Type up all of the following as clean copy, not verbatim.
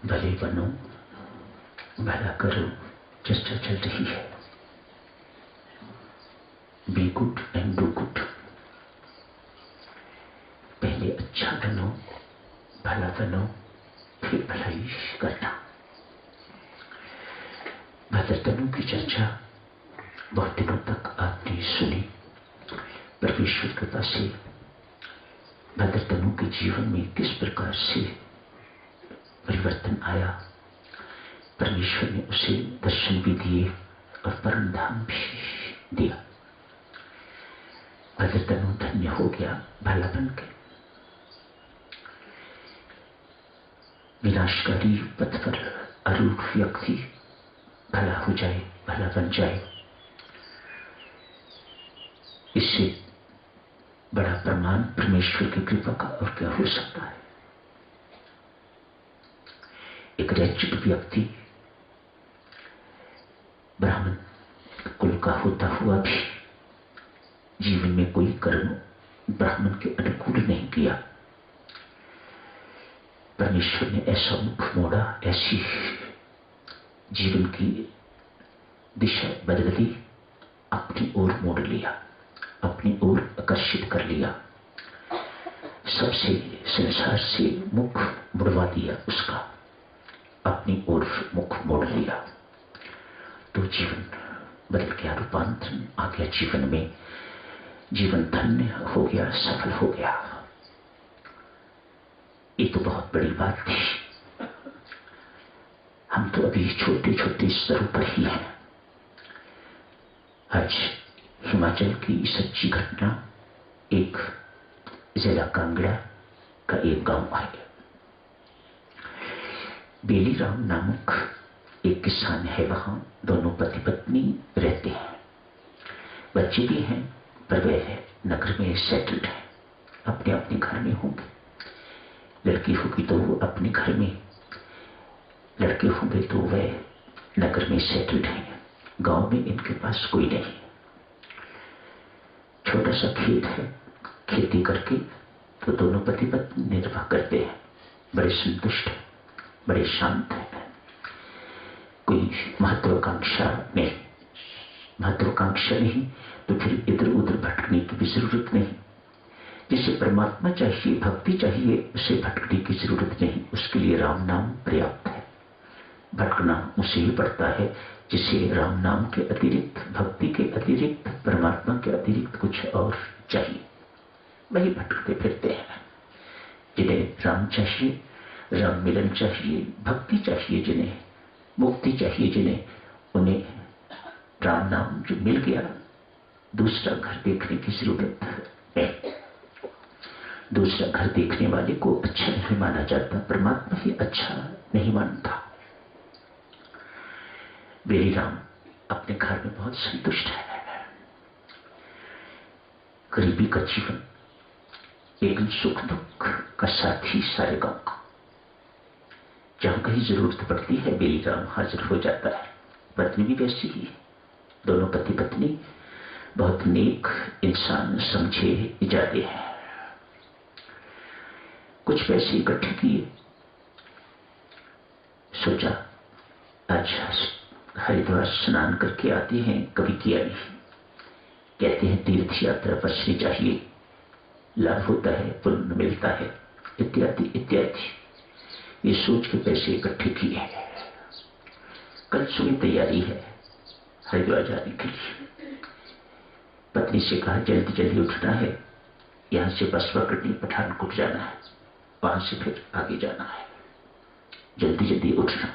भले बनो, भला करो चर्चा चल रही है। Be good and do good. पहले अच्छा बनो, भला बनो, फिर भलाई करना। भद्रतनों की चर्चा बहुत दिनों तक आपने सुनी। परमेश्वर कृपा से भद्रतनों के जीवन में किस प्रकार से परिवर्तन आया, परमेश्वर ने उसे दर्शन भी दिए और परम धाम भी दिया। भद्रतनु धन्य हो गया भला बन के। विनाशकारी पथ पर आरूढ़ व्यक्ति भला हो जाए, भला बन जाए, इससे बड़ा प्रमाण परमेश्वर की कृपा का और क्या हो सकता है। एक रैचित व्यक्ति ब्राह्मण कुल का होता हुआ भी जीवन में कोई कर्म ब्राह्मण के अनुकूल नहीं किया। परमेश्वर ने ऐसा मुख मोड़ा, ऐसी जीवन की दिशा बदल दी, अपनी ओर मोड़ लिया, अपनी ओर आकर्षित कर लिया, सबसे संसार से मुख मुड़वा दिया उसका, अपनी ओर मुख मोड़ लिया। तो जीवन बदल गया, रूपांतरण आ गया जीवन में, जीवन धन्य हो गया, सफल हो गया। ये तो बहुत बड़ी बात थी। हम तो अभी छोटे छोटे स्तरों पर ही हैं। आज हिमाचल की सच्ची घटना, एक जिला कांगड़ा का एक गांव है। बेलीराम नामक एक किसान है, वहां दोनों पति पत्नी रहते हैं, बच्चे भी हैं, पर वह नगर में सेटल्ड है, अपने अपने घर में होंगे। लड़की होगी तो वो अपने घर में, लड़के होंगे तो वह नगर में सेटल्ड है। गांव में इनके पास कोई नहीं, छोटा सा खेत है, खेती करके तो दोनों पति पत्नी निर्वाह करते हैं। बड़े संतुष्ट हैं, बड़े शांत हैं, कोई महत्वाकांक्षा नहीं। महत्वाकांक्षा नहीं तो फिर इधर उधर भटकने की भी जरूरत नहीं। जिसे परमात्मा चाहिए, भक्ति चाहिए, उसे भटकने की जरूरत नहीं। उसके लिए राम नाम पर्याप्त है। भटकना उसे ही पड़ता है जिसे राम नाम के अतिरिक्त, भक्ति के अतिरिक्त, परमात्मा के अतिरिक्त कुछ और चाहिए। वही भटकते फिरते हैं। जिन्हें राम चाहिए, राम मिलन चाहिए, भक्ति चाहिए, जिन्हें मुक्ति चाहिए, जिन्हें, उन्हें राम नाम जो मिल गया, दूसरा घर देखने की जरूरत नहीं। दूसरा घर देखने वाले को अच्छा नहीं माना जाता, परमात्मा ही अच्छा नहीं मानता। बेलीराम अपने घर में बहुत संतुष्ट है। गरीबी का जीवन, लेकिन सुख दुख का साथी सारे गांव का। जहां कहीं जरूरत पड़ती है बेलीराम हाजिर हो जाता है। पत्नी भी वैसी ही, दोनों पति पत्नी बहुत नेक इंसान समझे जाते हैं। कुछ पैसे इकट्ठे किए, सोचा आज हरिद्वार स्नान करके आते हैं, कभी किया नहीं। कहते हैं तीर्थ यात्रा बचनी चाहिए, लाभ होता है, पुण्य मिलता है, इत्यादि इत्यादि। ये सोच के पैसे इकट्ठे किए। कल सुबह तैयारी है हरिद्वार जाने के लिए। पत्नी से कहा जल्दी जल्दी उठना है, यहां से बस पकड़नी, पठानकोट जाना है, वहां से फिर आगे जाना है, जल्दी जल्दी उठना।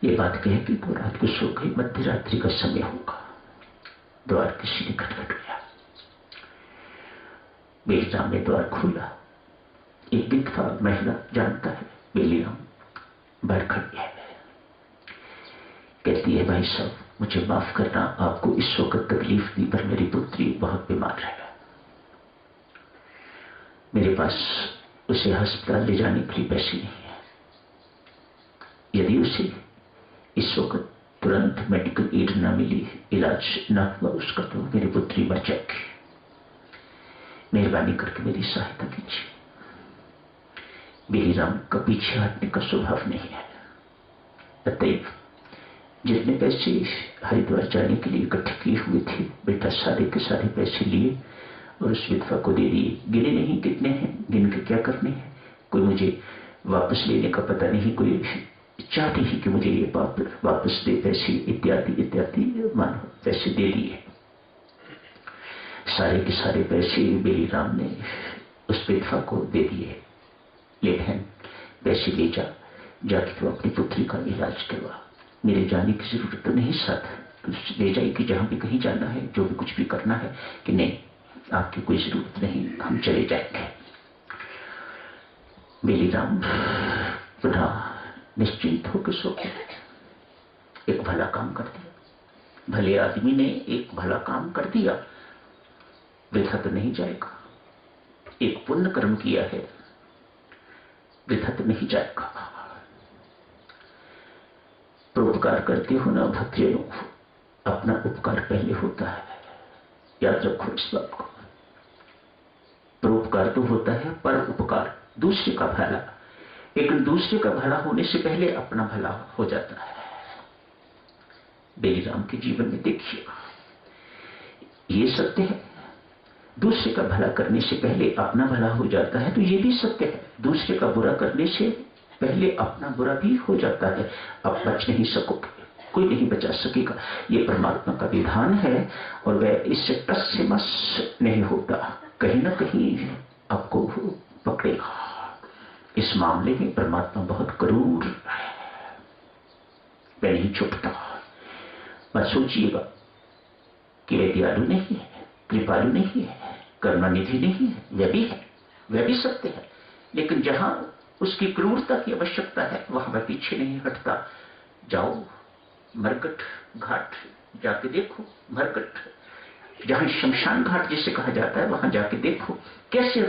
ये बात कह के तो रात को सो गई। मध्य रात्रि का समय होगा, द्वार किसी ने खटखट गया। बेलीराम ने द्वार खोला। एक दिखता महिला, जानता है बेलीराम, बाहर खड़ी है। कहती है भाई साहब मुझे माफ करना, आपको इस वक्त तकलीफ दी, पर मेरी पुत्री बहुत बीमार है, मेरे पास उसे अस्पताल ले जाने के लिए पैसे नहीं है। यदि उसे इस वक्त तुरंत मेडिकल एड न मिली, इलाज न हुआ उसका, तो मेरी पुत्री मर जाएगी। मेहरबानी करके मेरी सहायता कीजिए। बेलीराम का पीछे हटने का स्वभाव नहीं है। अतएव जितने पैसे हरिद्वार जाने के लिए इकट्ठे किए हुए थे, बेटा सारे के सारे पैसे लिए और उस विधवा को दे दिए। गिने नहीं कितने हैं, गिन के क्या करने हैं। कोई मुझे वापस लेने का पता नहीं, कोई चाहती ही कि मुझे ये वापस दे पैसे, इत्यादि इत्यादि मानो पैसे दे दिए। सारे के सारे पैसे बेलीराम ने उस विधवा को दे दिए। ले बहन, पैसे ले जाके तो अपनी पुत्री का इलाज करवा, मेरे जाने की जरूरत तो नहीं, साथ ले जाएगी जहां भी कहीं जाना है, जो भी कुछ भी करना है। कि नहीं, आपकी कोई जरूरत नहीं, हम चले जाएंगे। बेलीराम बड़ा निश्चिंत होकर सो गया। एक भला काम कर दिया, भले आदमी ने एक भला काम कर दिया, वृथा तो नहीं जाएगा। एक पुण्य कर्म किया है, वृथा तो नहीं जाएगा। परोपकार करते हो ना भक्तजनों, अपना उपकार पहले होता है, याद रखो इस बात को। परोपकार तो होता है पर उपकार, दूसरे का भला, लेकिन दूसरे का भला होने से पहले अपना भला हो जाता है। बेलीराम के जीवन में देखिए, ये सत्य है, दूसरे का भला करने से पहले अपना भला हो जाता है। तो ये भी सत्य है, दूसरे का बुरा करने से पहले अपना बुरा भी हो जाता है। अब बच नहीं सकोगे, कोई नहीं बचा सकेगा। ये परमात्मा का विधान है और वह इससे टस से मस नहीं होता, कहीं ना कहीं आपको पकड़ेगा। इस मामले में परमात्मा बहुत क्रूर है, वह नहीं छुपता। मत सोचिएगा कि वह दयालु नहीं है, कृपालु नहीं है, करुणानिधि नहीं है, वह भी है, वह भी सत्य है। लेकिन जहां उसकी क्रूरता की आवश्यकता है वहां वह पीछे नहीं हटता। जाओ मरकट घाट जाके देखो, मरकट जहां शमशान घाट जिसे कहा जाता है, वहां जाके देखो कैसे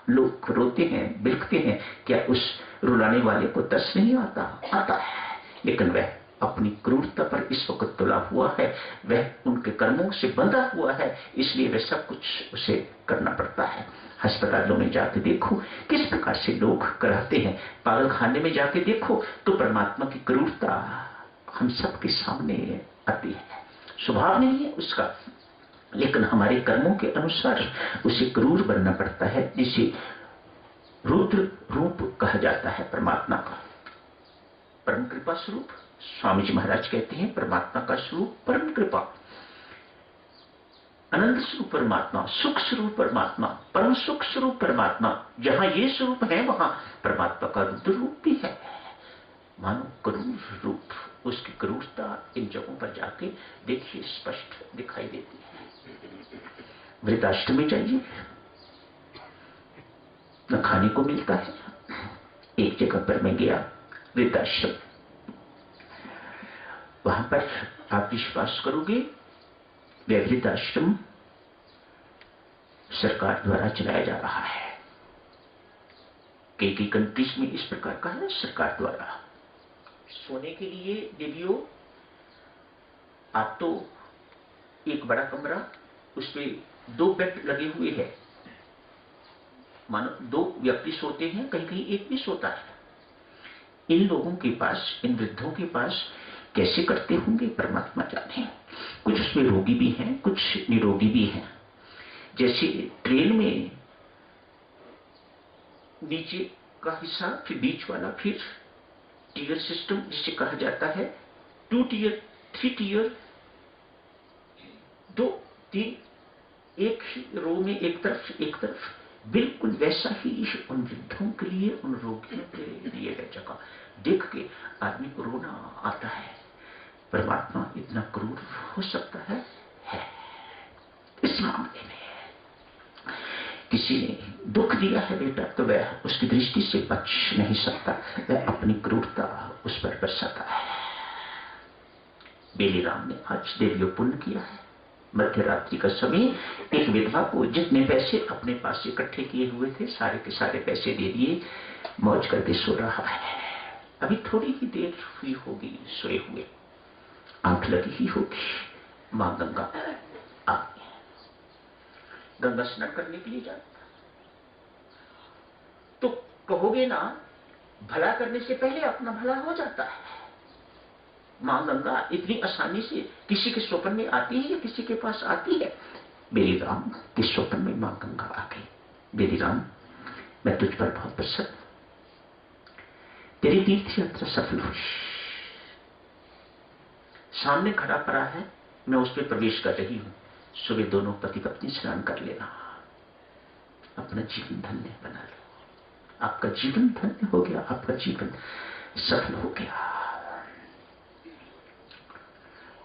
लोग रोते हैं, बिलखते हैं। क्या उस रुलाने वाले को तरस नहीं आता है। लेकिन वह अपनी क्रूरता पर इस वक्त तुला हुआ है, वह उनके कर्मों से बंधा हुआ है, इसलिए वह सब कुछ उसे करना पड़ता है। अस्पतालों में जाके देखो किस प्रकार से लोग कराते हैं, पागल खाने में जाके देखो तो परमात्मा की क्रूरता हम सबके सामने आती है। स्वभाव नहीं है उसका, लेकिन हमारे कर्मों के अनुसार उसे क्रूर बनना पड़ता है, जिसे रुद्र रूप कहा जाता है परमात्मा का। परम कृपा स्वरूप स्वामी जी महाराज कहते हैं, परमात्मा का स्वरूप परम कृपा, अनंत स्वरूप परमात्मा, सुख स्वरूप परमात्मा, परम सुख स्वरूप परमात्मा। जहां ये स्वरूप है वहां परमात्मा का रुद्र रूप भी है, मानो क्रूर रूप। उसकी क्रूरता इन जगहों पर जाके देखिए स्पष्ट दिखाई देती है। वृद्धाश्रम में जाइए, न खाने को मिलता है। एक जगह पर मैं गया वृद्धाश्रम, वहां पर आप विश्वास करोगे वह वृद्धाश्रम सरकार द्वारा चलाया जा रहा है। कई कंट्रीज में इस प्रकार का है, सरकार द्वारा। सोने के लिए देवियों, आप तो एक बड़ा कमरा, उसमें 2 बेड लगे हुए हैं, मानो 2 व्यक्ति सोते हैं, कहीं कहीं एक भी सोता है। इन लोगों के पास, इन वृद्धों के पास कैसे करते होंगे परमात्मा जाने। कुछ उसमें रोगी भी हैं, कुछ निरोगी भी हैं। जैसे ट्रेन में नीचे का हिस्सा, फिर बीच वाला, फिर टीयर सिस्टम जिसे कहा जाता है, 2 टीयर, 3 टीयर, 2, 3, एक ही रो में एक तरफ, बिल्कुल वैसा ही उन वृद्धों के लिए, उन रोगियों के लिए है जगह। देख के आदमी को रोना आता है, परमात्मा इतना क्रूर हो सकता है। इस मामले में किसी ने दुख दिया है बेटा, तो वह उसकी दृष्टि से बच नहीं सकता, वह अपनी क्रूरता उस पर बरसाता है। बेलीराम ने आज देवियों पुण्य किया है। मध्य रात्रि का समय एक विधवा को जितने पैसे अपने पास इकट्ठे किए हुए थे, सारे के सारे पैसे दे दिए, मौज करके सो रहा है। अभी थोड़ी ही देर हुई होगी सोए हुए, आंख लगी ही होगी, मां गंगा आ गई। गंगा स्नान करने के लिए जाता, तो कहोगे ना, भला करने से पहले अपना भला हो जाता है। मां गंगा इतनी आसानी से किसी के स्वप्न में आती है या किसी के पास आती है? मेरी राम के स्वप्न में मां गंगा आ गई। मेरी राम, मैं तुझ पर बहुत प्रसन्न, तेरी तीर्थ यात्रा सफल हुई। सामने खड़ा पड़ा है, मैं उस पर प्रवेश कर रही हूं। सुबह दोनों पति पत्नी स्नान कर लेना, अपना जीवन धन्य बना लो। आपका जीवन धन्य हो गया, आपका जीवन सफल हो गया।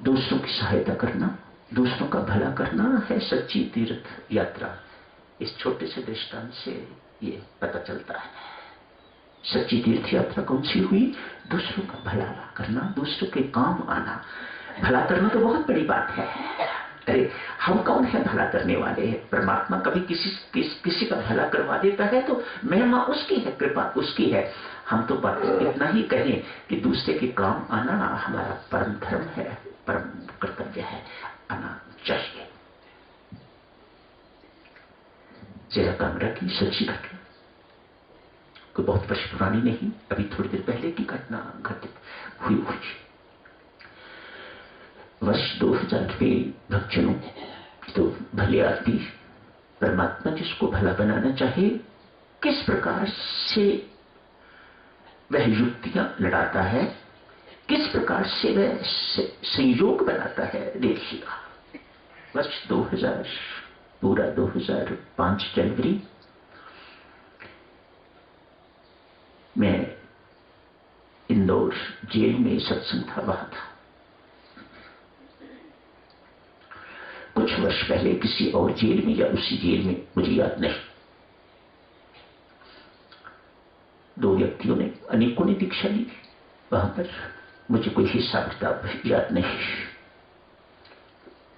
दूसरों की सहायता करना, दूसरों का भला करना है सच्ची तीर्थ यात्रा। इस छोटे से दृष्टांत से ये पता चलता है। सच्ची तीर्थ यात्रा कौन सी हुई? दूसरों का भला करना, दूसरों के काम आना। भला करना तो बहुत बड़ी बात है। अरे हम कौन है भला करने वाले हैं? परमात्मा कभी किसी का भला करवा देता है तो महिमा उसकी है, कृपा उसकी है। हम तो बस इतना ही कहें कि दूसरे के काम आना हमारा परम धर्म है, परम कर्तव्य है, आना चाहिए। जरा कामरा की सच्ची घटना, कोई बहुत वर्ष पुरानी नहीं, अभी थोड़ी देर पहले की घटना घटित हुई। वर्ष 2000 में भक्तजनों तो भले आदमी, परमात्मा जिसको भला बनाना चाहे किस प्रकार से वह युक्तियां लड़ाता है, किस प्रकार से वह संयोग बनाता है, देखिएगा। वर्ष 2000 पूरा 2005 जनवरी में इंदौर जेल में सत्संग था, वहां था। कुछ वर्ष पहले किसी और जेल में या उसी जेल में, मुझे याद नहीं, दो व्यक्तियों ने, अनेकों ने दीक्षा ली। वहां पर मुझे कोई हिसाब किताब याद नहीं।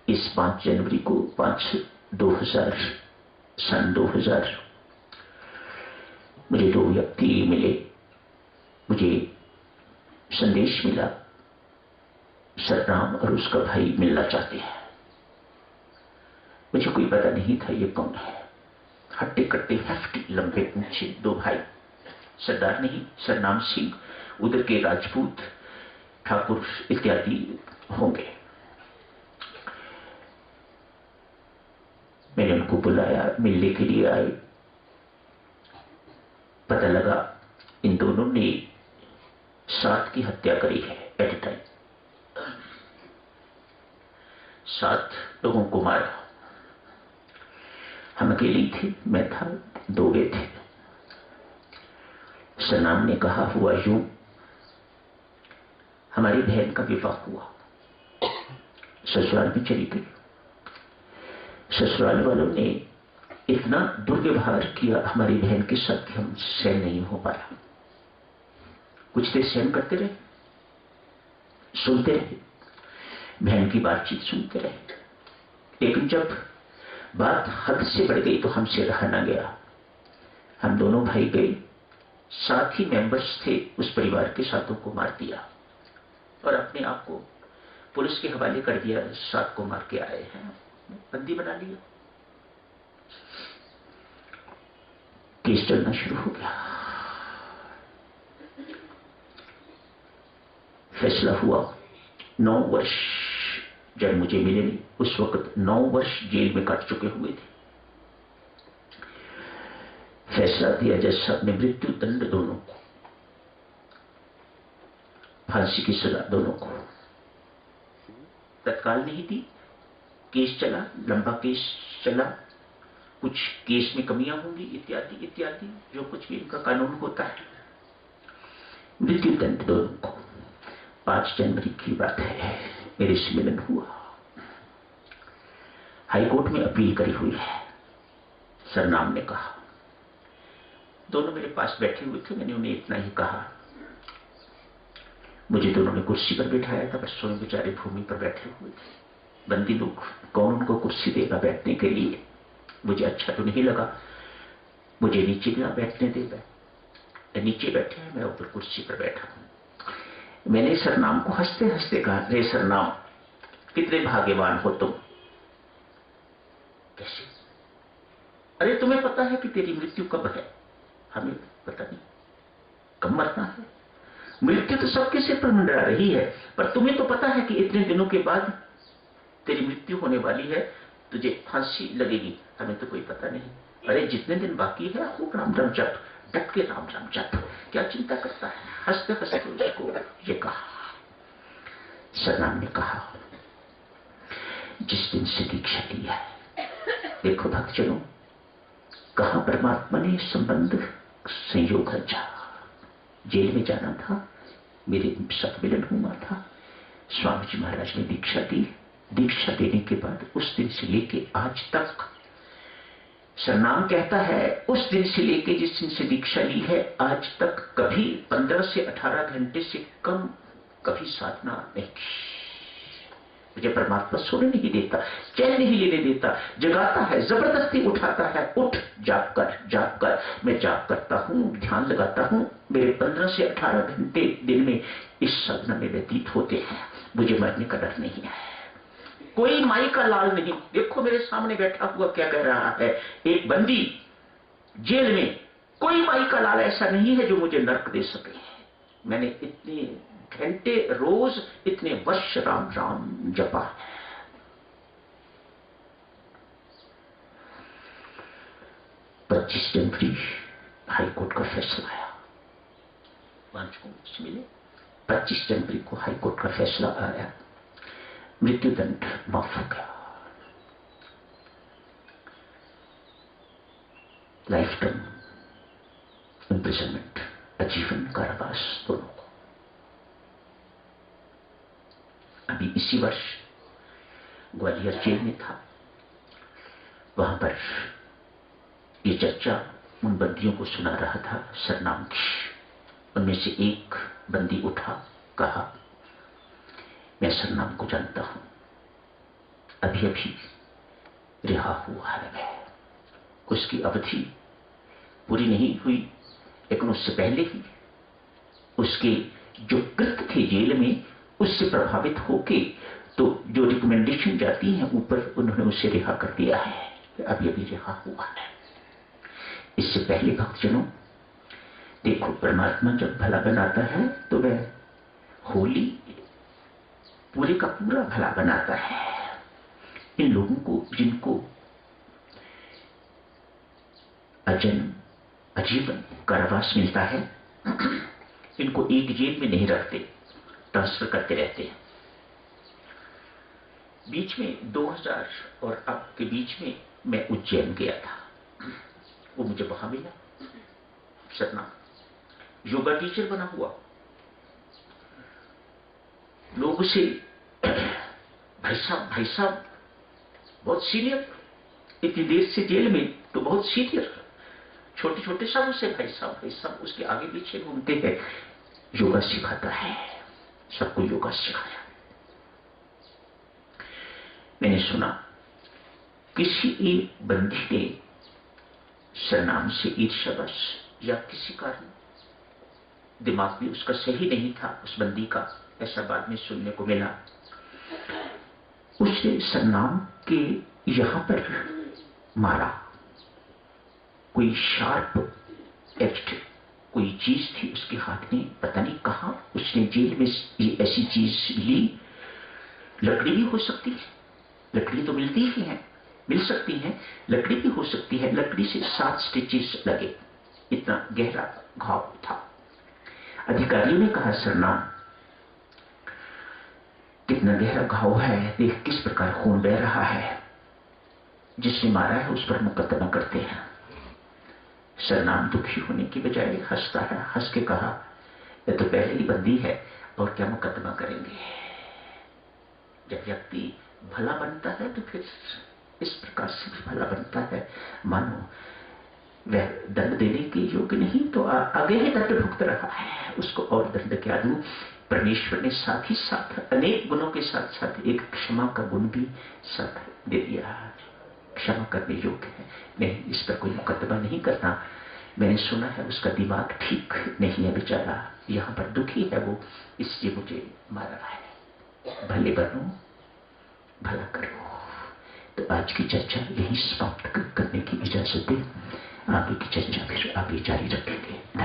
इस 5 जनवरी को 5/2000 सन 2000 मुझे दो व्यक्ति मिले। मुझे संदेश मिला, सतराम और उसका भाई मिलना चाहते हैं। मुझे कोई पता नहीं था ये कौन है। हट्टे कट्टे हेफ्टी लंबे ऊंचे दो भाई, सरदार नहीं, सरनाम सिंह, उधर के राजपूत ठाकुर इत्यादि होंगे। मैंने उनको बुलाया, मिलने के लिए आए। पता लगा इन दोनों ने 7 की हत्या करी है एट ए टाइम। 7 लोगों को मारा। हम अकेले थे, मैं था, 2 वे थे। सनाम ने कहा हुआ यूं, हमारी बहन का विवाह हुआ, ससुराल में चली गई। ससुराल वालों ने इतना दुर्व्यवहार किया हमारी बहन के साथ कि हम सहन नहीं हो पाया। कुछ देर सहन करते रहे, सुनते रहे, बहन की बातचीत सुनते रहे। लेकिन जब बात हद से बढ़ गई तो हमसे रहा न गया। हम दोनों भाई गए, 7 ही मेंबर्स थे उस परिवार के, 7 को मार दिया और अपने आप को पुलिस के हवाले कर दिया। 7 को मार के आए हैं, बंदी बना लिया। केस चलना शुरू हो गया। फैसला हुआ 9 वर्ष। जब मुझे मिले उस वक्त 9 वर्ष जेल में काट चुके हुए थे। फैसला दिया जज साहब ने, मृत्यु दंड दोनों को, फांसी की सजा दोनों को। तत्काल नहीं दी, केस चला, लंबा केस चला, कुछ केस में कमियां होंगी इत्यादि इत्यादि, जो कुछ भी इनका कानून होता है। मृत्यु दंड दोनों को। 5 जनवरी की बात है, मेरे से मिलन हुआ। हाईकोर्ट में अपील करी हुई है, सरनाम ने कहा। दोनों मेरे पास बैठे हुए थे, मैंने उन्हें इतना ही कहा। मुझे दोनों ने कुर्सी पर बैठाया था, पर स्वयं बेचारे भूमि पर बैठे हुए थे। बंदी लोग, कौन उनको कुर्सी देगा बैठने के लिए? मुझे अच्छा तो नहीं लगा। मुझे नीचे भी बैठने देगा, नीचे बैठे हैं, मैं ऊपर कुर्सी पर बैठा हूं। मैंने सरनाम को हंसते हंसते कहा, रे सरनाम, कितने भाग्यवान हो तुम। कैसे? अरे तुम्हें पता है कि तेरी मृत्यु कब है? हमें पता नहीं कब मरना है। मृत्यु तो सबके सिर पर मंडरा रही है, पर तुम्हें तो पता है कि इतने दिनों के बाद तेरी मृत्यु होने वाली है, तुझे फांसी लगेगी। हमें तो कोई पता नहीं। अरे जितने दिन बाकी है खूब राम राम जप, डट के राम राम जप, क्या चिंता करता है। हंसते हंसते उसको ये कहा। सरनाम ने कहा, जिस दिन से दीक्षा ली है, देखो भक्तजनों, कहां परमात्मा ने संबंध संयोग रचा। जेल में जाना था, मेरे सत्मिलन हुआ था, स्वामी जी महाराज ने दीक्षा दी। दीक्षा देने के बाद उस दिन से लेके आज तक, सरनाम कहता है उस दिन से लेके जिस दिन से दीक्षा ली है आज तक कभी 15 से 18 घंटे से कम कभी साधना नहीं की। मुझे परमात्मा सोने नहीं देता, चैन नहीं लेने देता, जगाता है, जबरदस्ती उठाता है, उठ जाग कर। मैं जाग करता हूं, ध्यान लगाता हूं। मेरे 15 से 18 घंटे दिन में इस साधना में व्यतीत होते हैं। मुझे मरने का डर नहीं है, कोई माई का लाल नहीं। देखो मेरे सामने बैठा हुआ क्या कह रहा है, एक बंदी जेल में, कोई माई का लाल ऐसा नहीं है जो मुझे नर्क दे सके। मैंने इतने घंटे रोज, इतने वर्ष राम राम जपा है। पच्चीस जनवरी हाईकोर्ट का फैसला आया, 5 को मिले। 25 जनवरी को हाईकोर्ट का फैसला आया, मृत्युदंड माफ हो गया। लाइफ टाइम इम्प्रिजनमेंट, आजीवन कारावास दोनों को। अभी इसी वर्ष ग्वालियर जेल में था, वहां पर ये चर्चा उन बंदियों को सुना रहा था सरनाम की। उनमें से एक बंदी उठा, कहा, मैं सरनाम को जानता हूं, अभी अभी रिहा हुआ है। उसकी अवधि पूरी नहीं हुई, लेकिन उससे पहले ही उसके जो कृत्य थे जेल में, उससे प्रभावित होके तो जो रिकमेंडेशन जाती है ऊपर, उन्होंने उसे रिहा कर दिया है, अभी अभी रिहा हुआ है। इससे पहले भक्तजनों देखो, परमात्मा जब भला बनाता है तो वह होली पूरे का पूरा भला बनाता है। इन लोगों को जिनको अजन्म आजीवन कारावास मिलता है, इनको एक जेल में नहीं रखते, ट्रांसफर करते रहते हैं। बीच में 2000 और अब के बीच में मैं उज्जैन गया था, वो मुझे वहां मिला। सतना योगा टीचर बना हुआ, लोग उसे भाई साहब बहुत सीनियर, इतनी देर से जेल में तो बहुत सीनियर, छोटे छोटे सब उसे भाई साहब उसके आगे पीछे घूमते हैं। योगा सिखाता है, सबको योगा सिखाया। मैंने सुना किसी एक बंदी ने सरनाम से ईर्ष्यावश या किसी कारण, दिमाग भी उसका सही नहीं था उस बंदी का, ऐसा बाद में सुनने को मिला, उसने सरनाम के यहां पर मारा। कोई शार्प एज्ड कोई चीज थी उसके हाथ में, पता नहीं कहां उसने जेल में ये ऐसी चीज ली। लकड़ी भी हो सकती है, लकड़ी तो मिलती ही है, मिल सकती है, लकड़ी भी हो सकती है। लकड़ी से 7 स्टिचेस लगे, इतना गहरा घाव था। अधिकारियों ने कहा, सरनाम कितना गहरा घाव है, देख किस प्रकार खून बह रहा है, जिसने मारा है उस पर मुकदमा करते हैं। सरनाम दुखी होने की बजाय हंसता है, हंस के कहा, ये तो पहले ही बंदी है और क्या मुकदमा करेंगे। जब व्यक्ति भला बनता है तो फिर इस प्रकार से भी भला बनता है, मानो वह दंड देने के योग्य नहीं तो आगे ही दंड भुगत रहा है, उसको और दंड क्या दूं। परमेश्वर ने साथ ही साथ अनेक गुणों के साथ साथ एक क्षमा का गुण भी साथ दे दिया, क्षमा करने योग्य है। नहीं, इस पर कोई मुकदमा नहीं करना। मैंने सुना है उसका दिमाग ठीक नहीं है बेचारा, यहां पर दुखी है वो, इसलिए मुझे मार रहा है। भले बनो, भला करो। तो आज की चर्चा यही समाप्त करने की इजाजत दे। आगे की चर्चा फिर आगे जारी रखेंगे।